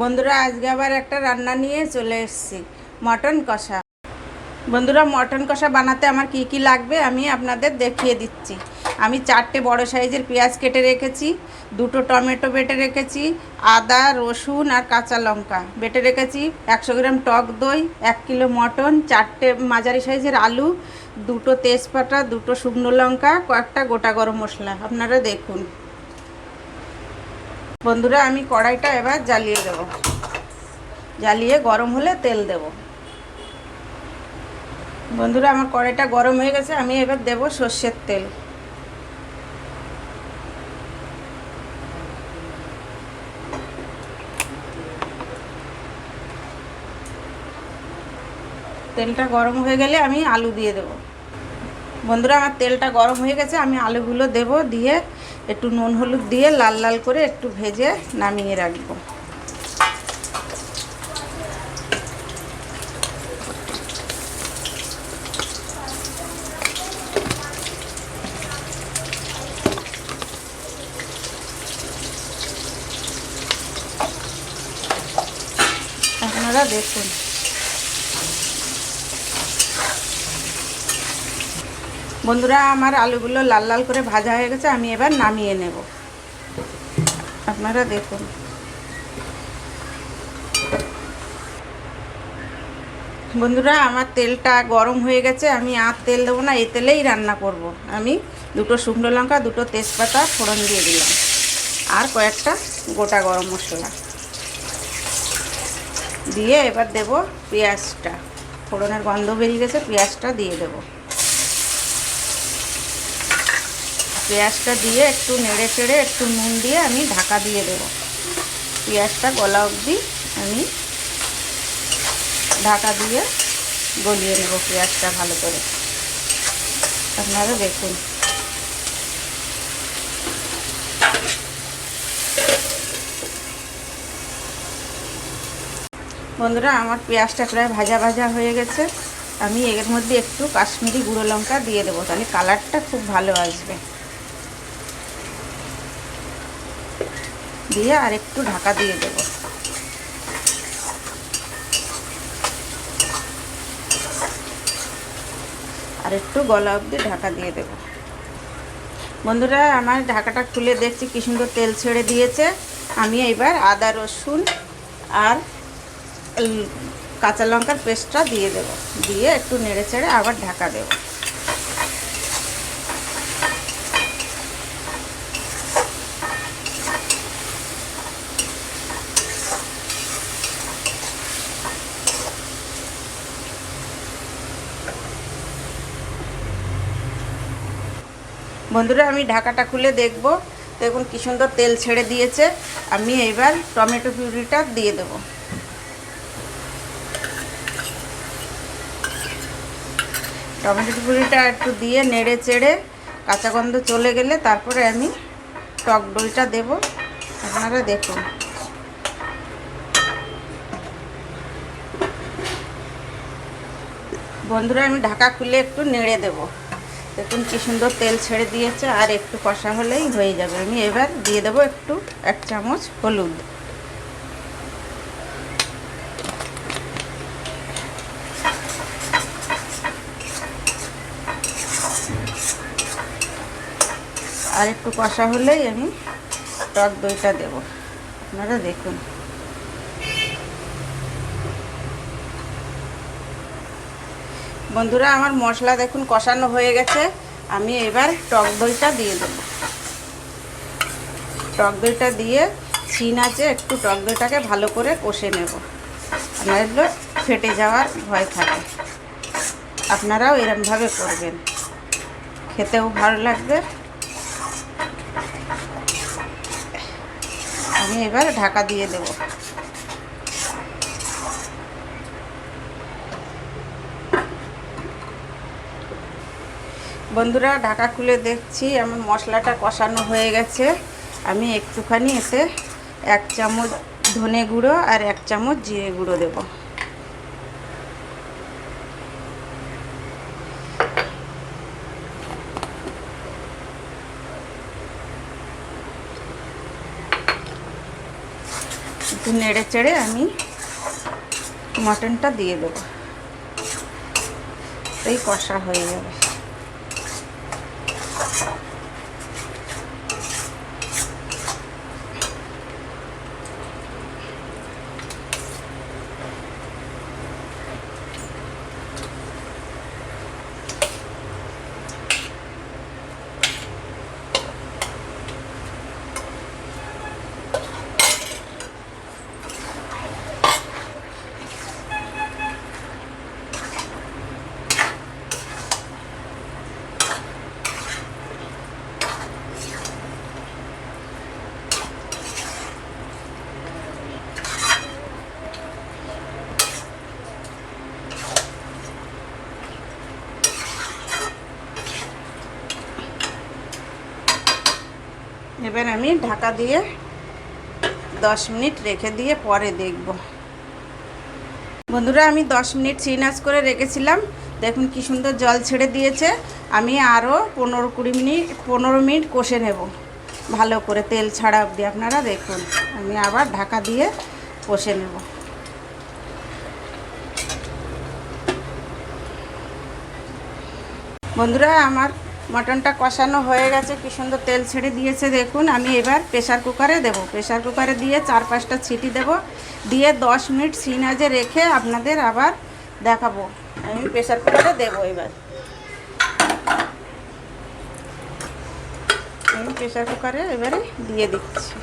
বন্ধুরা আজকে আবার একটা রান্না নিয়ে চলে এসেছি, মটন কষা। বন্ধুরা মটন কষা বানাতে আমার কি কি লাগবে আমি আপনাদের দেখিয়ে দিচ্ছি। আমি 4টে বড় সাইজের পেঁয়াজ কেটে রেখেছি, 2টো টমেটো বেটে রেখেছি, আদা রসুন আর কাঁচা লঙ্কা বেটে রেখেছি, 100 গ্রাম টক দই, 1 কিলো মটন, 4টে মাঝারি সাইজের আলু, 2টো তেজপাতা, 2টো শুকনো লঙ্কা, কয়েকটা গোটা গরম মশলা। আপনারা দেখুন। বন্ধুরা আমি কড়াইটা এবার জ্বালিয়ে দেব, জ্বালিয়ে গরম হলে তেল দেব। বন্ধুরা আমার কড়াইটা গরম হয়ে গেছে, আমি এবার দেব সর্ষের তেল। তেলটা গরম হয়ে গেলে আমি আলু দিয়ে দেব। বন্ধুরা আমার তেলটা গরম হয়ে গেছে, আমি আলুগুলো দেব, দিয়ে একটু নুন হলুদ দিয়ে লাল লাল করে একটু ভেজে নামিয়ে রাখবো। আপনারা দেখুন। বন্ধুরা আমার আলুগুলো লাল লাল করে ভাজা হয়ে গেছে, আমি এবার নামিয়ে নেব। আপনারা দেখুন। বন্ধুরা আমার তেলটা গরম হয়ে গেছে, আমি আর তেল দেবো না, এই তেলেই রান্না করব। আমি 2টো শুকনো লঙ্কা, 2টো তেজপাতা ফোড়ন দিয়ে দিলাম, আর কয়েকটা গোটা গরম মশলা দিয়ে এবার দেব পেঁয়াজটা। ফোড়নের গন্ধ বেরিয়ে গেছে, পেঁয়াজটা দিয়ে দেব। পেঁয়াজটা দিয়ে একটু নেড়ে চেড়ে একটু নুন দিয়ে আমি ঢাকা দিয়ে দেব। পেঁয়াজটা গলা অবধি আমি ঢাকা দিয়ে গলিয়ে নেব পেঁয়াজটা ভালো করে। আপনারা দেখুন। বন্ধুরা আমার পেঁয়াজটা প্রায় ভাজা ভাজা হয়ে গেছে, আমি এর মধ্যে একটু কাশ্মীরি গুঁড়ো লঙ্কা দিয়ে দেবো, তাহলে কালারটা খুব ভালো আসবে। দিয়ে আর একটু ঢাকা দিয়ে দেবো। আর একটু গলা অবধি ঢাকা দিয়ে দেব। বন্ধুরা আমার ঢাকাটা খুলে দেখছি কি সুন্দর তেল ছেড়ে দিয়েছে। আমি এবার আদা রসুন আর কাঁচা লঙ্কার পেস্টটা দিয়ে দেব, দিয়ে একটু নেড়ে চেড়ে আবার ঢাকা দেব। বন্ধুরা আমি ঢাকাটা খুলে দেখব, দেখুন কি সুন্দর তেল ছেড়ে দিয়েছে। আমি এবার টমেটো পিউরিটা দিয়ে দেব। টমেটো পিউরিটা একটু দিয়ে নেড়ে চেড়ে কাঁচা গন্ধ চলে গেলে তারপরে আমি টক দইটা দেব। আপনারা দেখুন। বন্ধুরা আমি ঢাকা খুলে একটু নেড়ে দেব। দেখুন কি সুন্দর তেল ছেড়ে দিয়েছে, আর একটু কষা হলেই হয়ে যাবে। আমি এবার দিয়ে দেব একটু 1 চামচ হলুদ। আর একটু কষা হলেই আমি টক দইটা দেব। আপনারা দেখুন। বন্ধুরা আমার মশলা দেখুন কষানো হয়ে গেছে, আমি এবার টক দইটা দিয়ে দেব। টক দইটা দিয়ে চিন আছে একটু টক দইটাকে ভালো করে কষে নেব, নাহলে ফেটে যাওয়ার ভয় থাকে। আপনারাও এরমভাবে করবেন, খেতেও ভালো লাগবে। আমি এবার ঢাকা দিয়ে দেব। বন্ধুরা ঢাকা খুলে দেখছি আমার মশলাটা কষানো হয়ে গেছে। আমি একটুখানি এতে 1 চামচ ধনে গুঁড়ো আর 1 চামচ জিরে গুঁড়ো দেব। একটু নেড়ে চেড়ে আমি মটনটা দিয়ে দেবো, এই কষা হয়ে যাবে। এবার আমি ঢাকা দিয়ে 10 মিনিট রেখে দিয়ে পরে দেখব। বন্ধুরা আমি 10 মিনিট সিম আঁচ করে রেখেছিলাম, দেখুন কি সুন্দর জল ছেড়ে দিয়েছে। আমি আরও 15 মিনিট কষে নেব ভালো করে, তেল ছাড়া অবধি। আপনারা দেখুন, আমি আবার ঢাকা দিয়ে কষে নেব। বন্ধুরা আমার মটনটা কষানো হয়ে গেছে, কি সুন্দর তেল ছেড়ে দিয়েছে দেখুন। আমি এবার প্রেসার কুকারে দেব, প্রেসার কুকারে দিয়ে 4-5টা সিটি দেব, দিয়ে 10 মিনিট সিম আঁচে রেখে আপনাদের আবার দেখাবো। আমি প্রেসার কুকারে দেবো এবার। আমি প্রেসার কুকারে এবারে দিয়ে দিচ্ছি।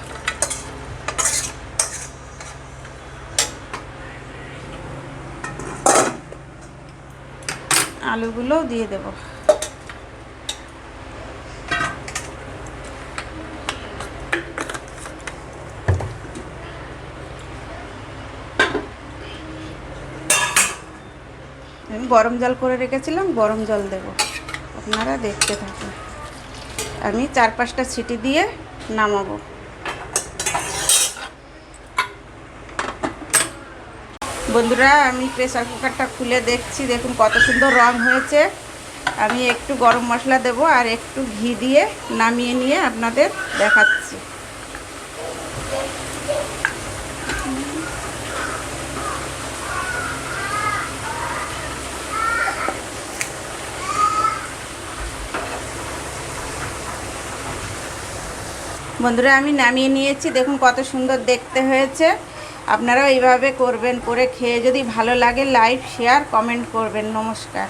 আলুগুলোও দিয়ে দেবো। আমি গরম জল করে রেখেছিলাম, গরম জল দেব, আপনারা দেখতে থাকুন। আমি 4-5টা সিটি দিয়ে নামাবো। বন্ধুরা আমি প্রেসার কুকারটা খুলে দেখছি, দেখুন কত সুন্দর রং হয়েছে। আমি একটু গরম মশলা দেব আর একটু ঘি দিয়ে নামিয়ে নিয়ে আপনাদের দেখাচ্ছি। বন্ধুরা আমি নামিয়ে নিয়েছি, দেখুন কত সুন্দর দেখতে হয়েছে। আপনারাও এইভাবে করবেন, করে খেয়ে যদি ভালো লাগে লাইক শেয়ার কমেন্ট করবেন। নমস্কার।